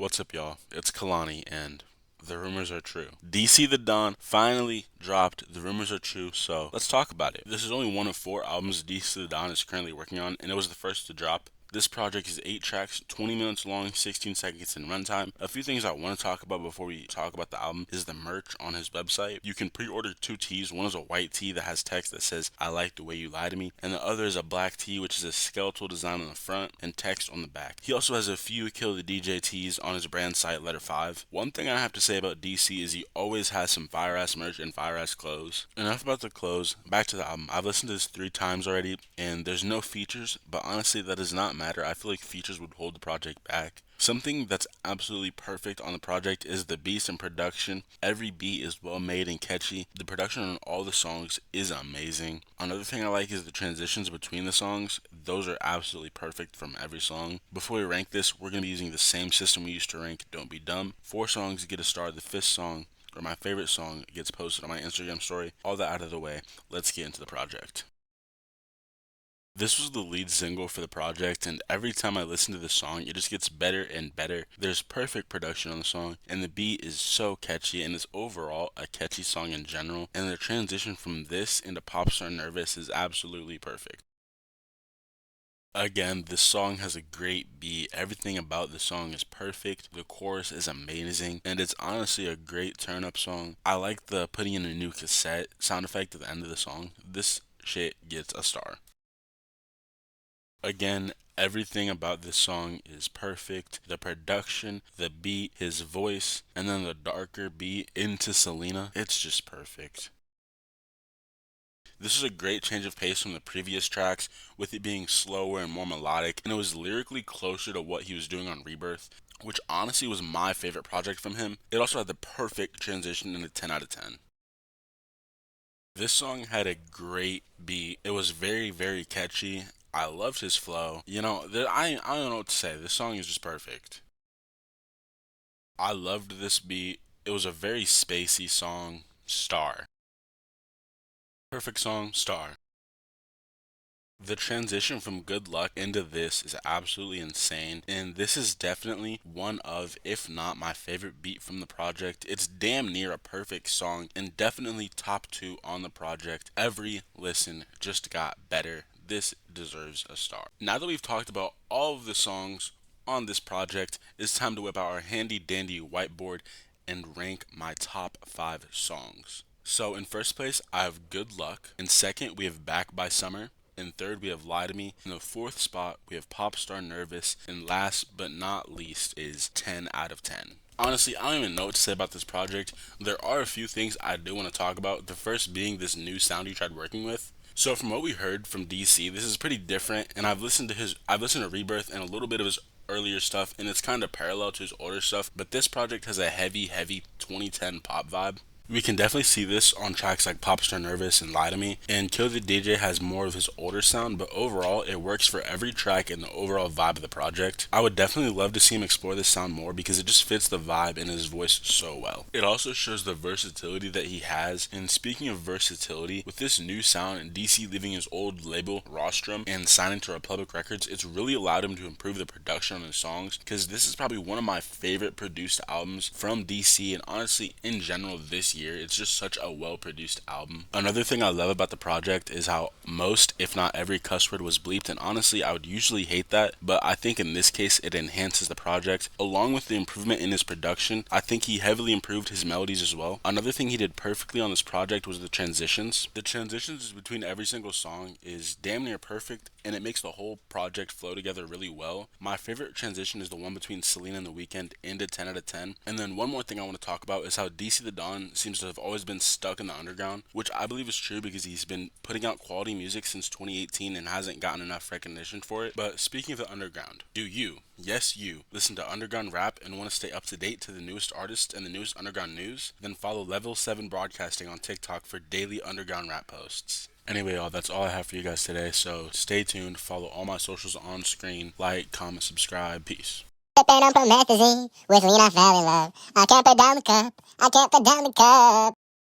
What's up, y'all? It's Kalani, and the rumors are true. DC The Don finally dropped The Rumors Are True, so let's talk about it. This is only one of four albums DC The Don is currently working on, and it was the first to drop. This project is 8 tracks, 20 minutes long, 16 seconds in runtime. A few things I want to talk about before we talk about the album is the merch on his website. You can pre-order two tees. One is a white tee that has text that says, "I like the way you lie to me," and the other is a black tee, which is a skeletal design on the front and text on the back. He also has a few Kill the DJ tees on his brand site, Letter 5. One thing I have to say about DC is he always has some fire-ass merch and fire-ass clothes. Enough about the clothes, back to the album. I've listened to this 3 times already, and there's no features, but honestly, that does not matter. I feel like features would hold the project back. Something that's absolutely perfect on the project is the beats and production. Every beat is well made and catchy. The production on all the songs is amazing. Another thing I like is the transitions between the songs. Those are absolutely perfect from every song. Before we rank this, we're going to be using the same system we used to rank Don't Be Dumb. 4 songs get a star. The fifth song, or my favorite song, gets posted on my Instagram story. All that out of the way, let's get into the project. This was the lead single for the project, and every time I listen to the song, it just gets better and better. There's perfect production on the song, and the beat is so catchy, and it's overall a catchy song in general. And the transition from this into Popstar Nervous is absolutely perfect. Again, this song has a great beat. Everything about the song is perfect. The chorus is amazing, and it's honestly a great turn up song. I like the putting in a new cassette sound effect at the end of the song. This shit gets a star. Again, everything about this song is perfect. The production, the beat, his voice, and then the darker beat into Selena. It's just perfect. This is a great change of pace from the previous tracks, with it being slower and more melodic, and it was lyrically closer to what he was doing on Rebirth, which honestly was my favorite project from him. It also had the perfect transition into 10 out of 10. This song had a great beat. It was very, very catchy. I loved his flow. I don't know what to say. This song is just perfect. I loved this beat. It was a very spacey song. Star. Perfect song. Star. The transition from Good Luck into this is absolutely insane, and this is definitely one of, if not my favorite beat from the project. It's damn near a perfect song, and definitely top 2 on the project. Every listen just got better. This deserves a star. Now that we've talked about all of the songs on this project, it's time to whip out our handy dandy whiteboard and rank my top 5 songs. So in first place, I have Good Luck. In second, we have Back by Summer. In third, we have Lie to Me. In the fourth spot, we have Popstar Nervous. And last but not least is 10 out of 10. Honestly, I don't even know what to say about this project. There are a few things I do want to talk about. The first being this new sound he tried working with. So from what we heard from DC, this is pretty different, and I've listened to Rebirth and a little bit of his earlier stuff, and it's kind of parallel to his older stuff, but this project has a heavy 2010 pop vibe. We can definitely see this on tracks like Popstar Nervous and Lie to Me, and Kill the DJ has more of his older sound, but overall it works for every track and the overall vibe of the project. I would definitely love to see him explore this sound more because it just fits the vibe and his voice so well. It also shows the versatility that he has, and speaking of versatility, with this new sound and DC leaving his old label Rostrum and signing to Republic Records, it's really allowed him to improve the production on his songs, because this is probably one of my favorite produced albums from DC, and honestly in general this year. It's just such a well produced album. Another thing I love about the project is how most, if not every, cuss word was bleeped, and honestly, I would usually hate that, but I think in this case it enhances the project. Along with the improvement in his production, I think he heavily improved his melodies as well. Another thing he did perfectly on this project was the transitions. The transitions between every single song is damn near perfect, and it makes the whole project flow together really well. My favorite transition is the one between Selena and The Weeknd into 10 out of 10. And then one more thing I want to talk about is how DC The Don seems to have always been stuck in the underground, which I believe is true because he's been putting out quality music since 2018 and hasn't gotten enough recognition for it. But speaking of the underground, do you, yes you, listen to underground rap and want to stay up to date to the newest artists and the newest underground news? Then follow Level 7 Broadcasting on TikTok for daily underground rap posts. Anyway, y'all, that's all I have for you guys today, so stay tuned, follow all my socials on screen, like, comment, subscribe, peace. Sipping on promethazine, with lean I fell in love. I can't put down the cup, I can't put down the cup.